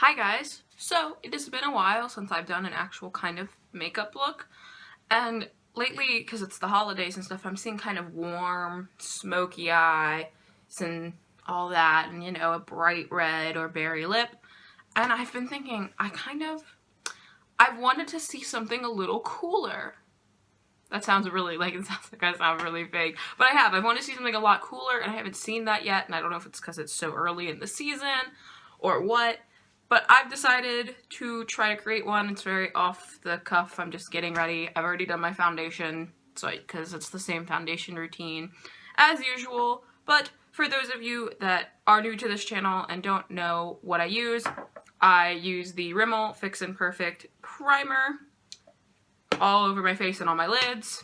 Hi guys! So, it has been a while since I've done an actual kind of makeup look, and lately, because it's the holidays and stuff, I'm seeing kind of warm, smoky eyes and all that, and you know, a bright red or berry lip, and I've been thinking, I've wanted to see something a little cooler. That sounds really, it sounds like I sound really vague, but I wanted to see something a lot cooler, and I haven't seen that yet, and I don't know if it's because it's so early in the season, or what. But I've decided to try to create one. It's very off the cuff. I'm just getting ready. I've already done my foundation, because it's the same foundation routine as usual. But for those of you that are new to this channel and don't know what I use the Rimmel Fix and Perfect Primer all over my face and on my lids.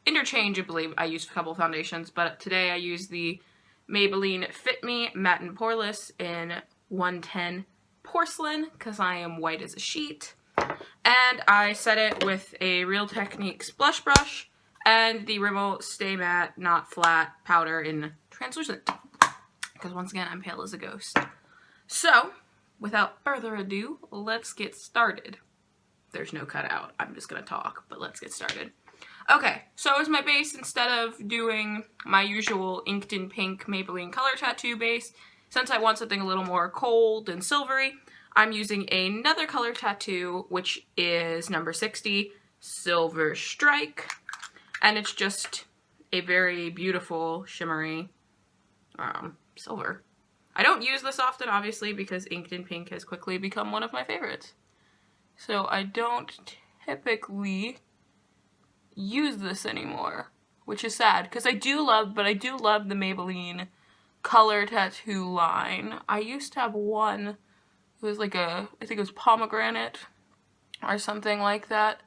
Interchangeably, I use a couple of foundations, but today I use the Maybelline Fit Me Matte and Poreless in 110 Porcelain, because I am white as a sheet. And I set it with a Real Techniques blush brush and the Rimmel Stay Matte Not Flat powder in translucent, because once again I'm pale as a ghost. So, without further ado, let's get started. There's no cutout, I'm just gonna talk, but let's get started. Okay, so as my base, instead of doing my usual inked in pink Maybelline Color Tattoo base, since I want something a little more cold and silvery, I'm using another color tattoo, which is number 60, Silver Strike. And it's just a very beautiful, shimmery silver. I don't use this often, obviously, because inked in pink has quickly become one of my favorites. So I don't typically use this anymore, which is sad, because I do love the Maybelline color tattoo line. I used to have one, it was like I think it was pomegranate or something like that.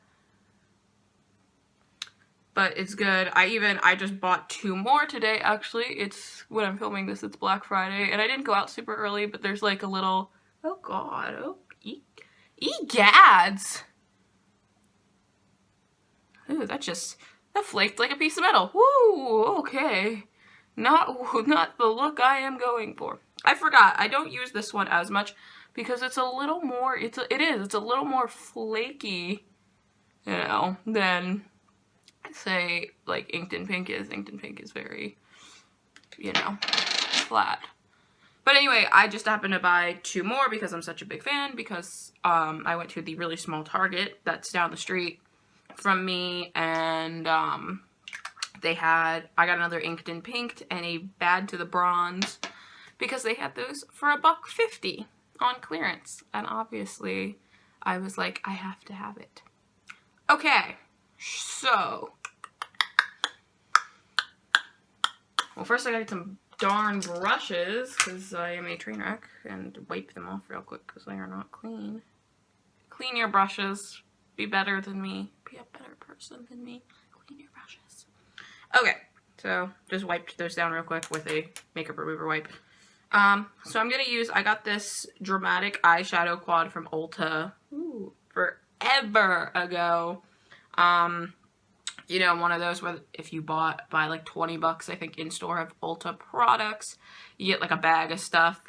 But it's good. I just bought 2 more today, actually. When I'm filming this, it's Black Friday, and I didn't go out super early, but there's like a little, oh god, oh, egads! Ooh, that flaked like a piece of metal. Woo, okay. Not the look I am going for. I forgot, I don't use this one as much because it's a little more, it's a little more flaky, you know, than, say, like inked in pink is. Inked in pink is very, you know, flat. But anyway, I just happened to buy 2 more because I'm such a big fan, because I went to the really small Target that's down the street from me, and I got another inked in pink and a Bad to the Bronze, because they had those for $1.50 on clearance, and obviously I was like, I have to have it. Okay, so, well, first I got some darn brushes, because I am a train wreck, and wipe them off real quick because they are not clean. Clean your brushes. Be better than me. Be a better person than me. Clean your brushes. Okay, so just wiped those down real quick with a makeup remover wipe. So I'm gonna I got this dramatic eyeshadow quad from Ulta forever ago. You know, one of those where if you buy like 20 bucks, I think, in store of Ulta products, you get like a bag of stuff.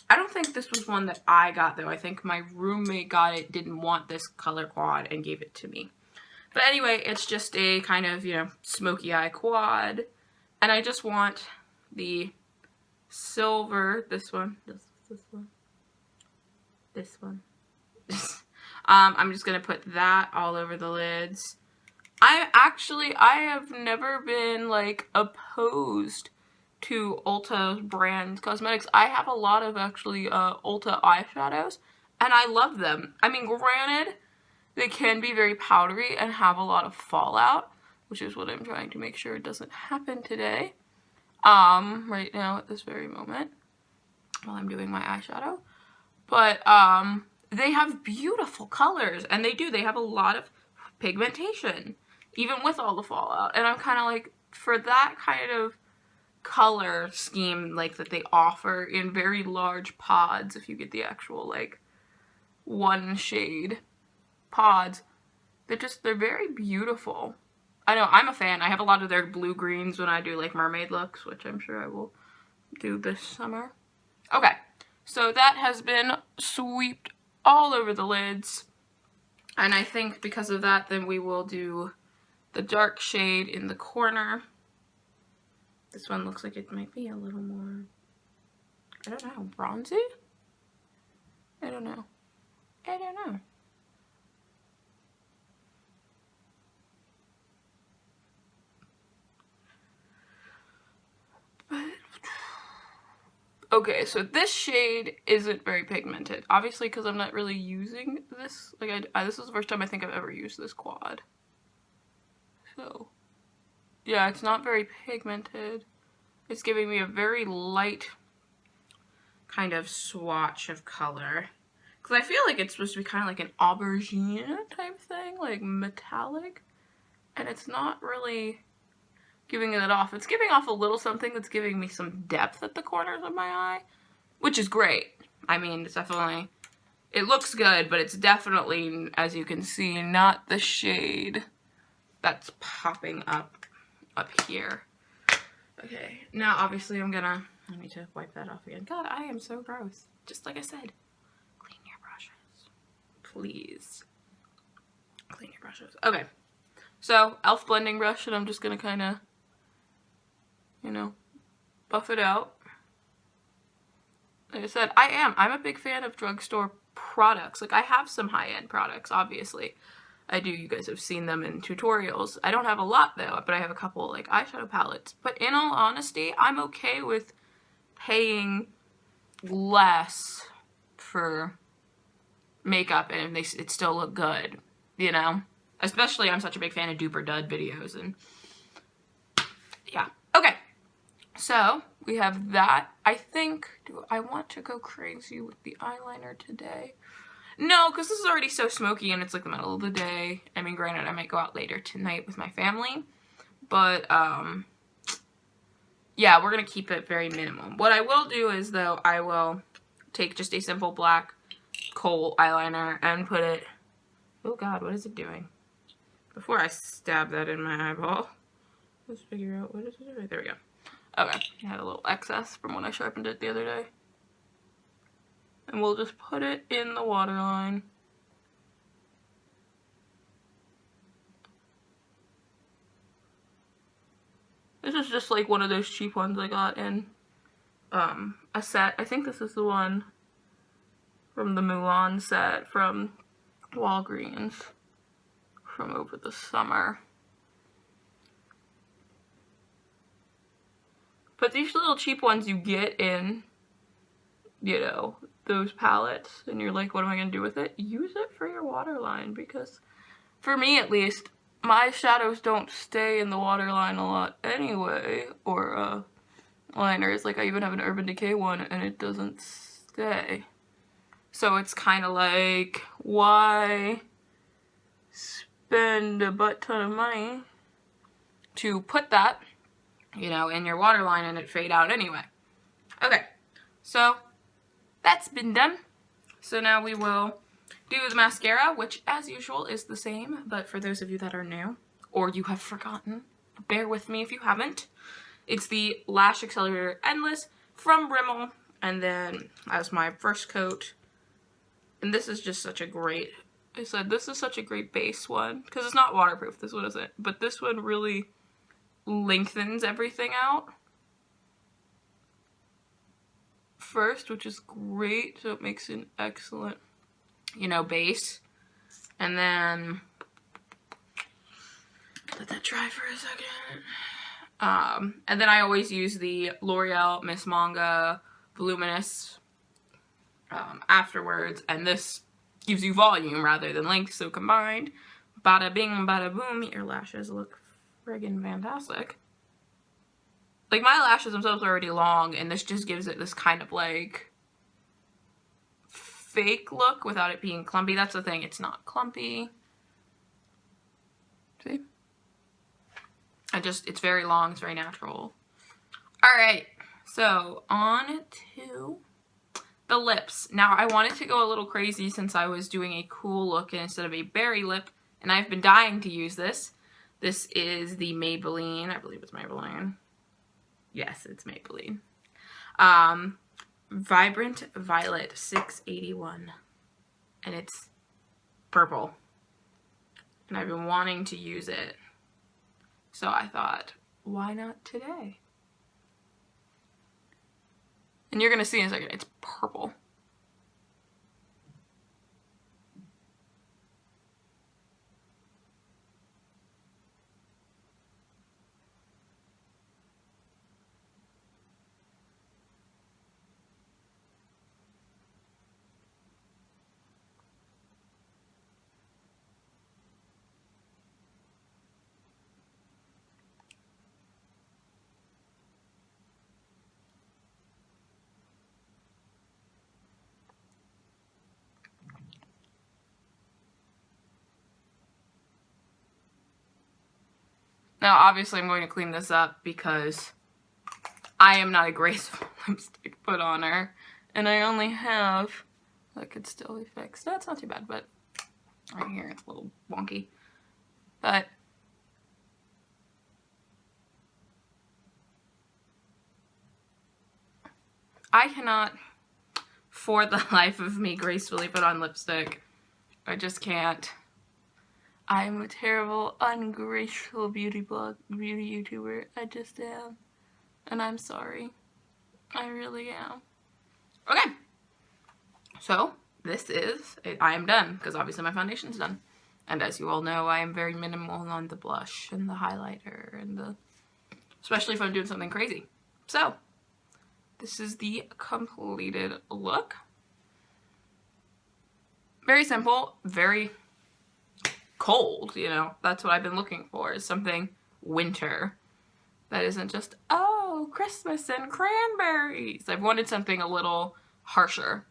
I don't think this was one that I got, though. I think my roommate got it, didn't want this color quad, and gave it to me. But anyway, it's just a kind of, you know, smoky eye quad. And I just want the silver, this one. I'm just going to put that all over the lids. I have never been, like, opposed to Ulta brand cosmetics. I have a lot of, actually, Ulta eyeshadows, and I love them. I mean, granted, they can be very powdery and have a lot of fallout, which is what I'm trying to make sure it doesn't happen today, right now at this very moment, while I'm doing my eyeshadow. But, they have beautiful colors, and they have a lot of pigmentation, even with all the fallout, and I'm kind of like, for that kind of color scheme, like, that they offer in very large pods, if you get the actual, like, 1 shade pods, they're very beautiful. I know, I'm a fan. I have a lot of their blue greens when I do, like, mermaid looks, which I'm sure I will do this summer. Okay, So that has been swept all over the lids. And I think because of that, then we will do the dark shade in the corner. This one looks like it might be a little more, I don't know, bronzy? I don't know. I don't know. Okay, so this shade isn't very pigmented. Obviously, because I'm not really using this. Like, this is the first time I think I've ever used this quad. So, yeah, it's not very pigmented. It's giving me a very light kind of swatch of color. Because I feel like it's supposed to be kind of like an aubergine type thing, like metallic. And it's not really giving it off. It's giving off a little something that's giving me some depth at the corners of my eye, which is great. I mean, it's definitely, it looks good, but it's definitely, as you can see, not the shade that's popping up here. Okay, now obviously I need to wipe that off again. God, I am so gross. Just like I said, clean your brushes. Please. Clean your brushes. Okay, so e.l.f. blending brush, and I'm just gonna kind of, you know, buff it out. Like I said, I'm a big fan of drugstore products. Like, I have some high-end products, obviously. I do, you guys have seen them in tutorials. I don't have a lot, though, but I have a couple, like, eyeshadow palettes. But in all honesty, I'm okay with paying less for makeup and it still look good, you know? Especially, I'm such a big fan of Duper Dud videos, and yeah. Okay, so we have that. I think, do I want to go crazy with the eyeliner today? No, because this is already so smoky and it's like the middle of the day. I mean, granted, I might go out later tonight with my family, but yeah, we're going to keep it very minimum. What I will do is, though, I will take just a simple black kohl eyeliner and put it, oh god, what is it doing? Before I stab that in my eyeball, let's figure out what is it doing. There we go. Okay, I had a little excess from when I sharpened it the other day. And we'll just put it in the waterline. This is just like one of those cheap ones I got in a set. I think this is the one from the Mulan set from Walgreens from over the summer. But these little cheap ones you get in, you know, those palettes, and you're like, what am I going to do with it? Use it for your waterline, because for me at least, my shadows don't stay in the waterline a lot anyway, or liners. Like, I even have an Urban Decay one and it doesn't stay. So it's kind of like, why spend a butt ton of money to put that, you know, in your waterline and it fade out anyway. Okay, so that's been done. So now we will do the mascara, which as usual is the same, but for those of you that are new, or you have forgotten, bear with me if you haven't. It's the Lash Accelerator Endless from Rimmel, and then as my first coat, and this is just such a great, I said this is such a great base one, because it's not waterproof, this one isn't, but this one really lengthens everything out first, which is great, so it makes an excellent, you know, base. And then let that dry for a second. And then I always use the L'Oreal Miss Manga Voluminous afterwards, and this gives you volume rather than length, so combined, bada bing, bada boom, your lashes look friggin' fantastic. Like, my lashes themselves are already long, and this just gives it this kind of, like, fake look without it being clumpy. That's the thing, it's not clumpy. See? It's very long, it's very natural. Alright, so on to the lips. Now, I wanted to go a little crazy since I was doing a cool look instead of a berry lip, and I've been dying to use this. This is the Maybelline, I believe it's Maybelline. Yes, it's Maybelline. Vibrant Violet 681. And it's purple. And I've been wanting to use it. So I thought, why not today? And you're going to see in a second, it's purple. Now, obviously, I'm going to clean this up because I am not a graceful lipstick put on her. And I only have, that could still be fixed. That's not too bad, but right here it's a little wonky. But I cannot, for the life of me, gracefully put on lipstick. I just can't. I'm a terrible, ungraceful beauty YouTuber. I just am. And I'm sorry. I really am. Okay. So, this is, I am done, because obviously my foundation's done. And as you all know, I am very minimal on the blush and the highlighter and the, especially if I'm doing something crazy. So, this is the completed look. Very simple, very cold, you know. That's what I've been looking for, is something winter that isn't just, oh, Christmas and cranberries. I've wanted something a little harsher,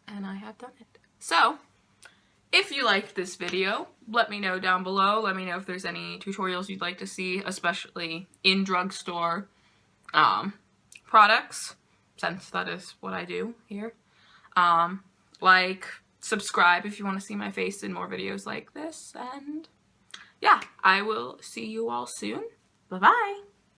and I have done it. So, if you liked this video, let me know down below. Let me know if there's any tutorials you'd like to see, especially in drugstore products, since that is what I do here. Like, subscribe if you want to see my face in more videos like this, and yeah, I will see you all soon. Bye-bye!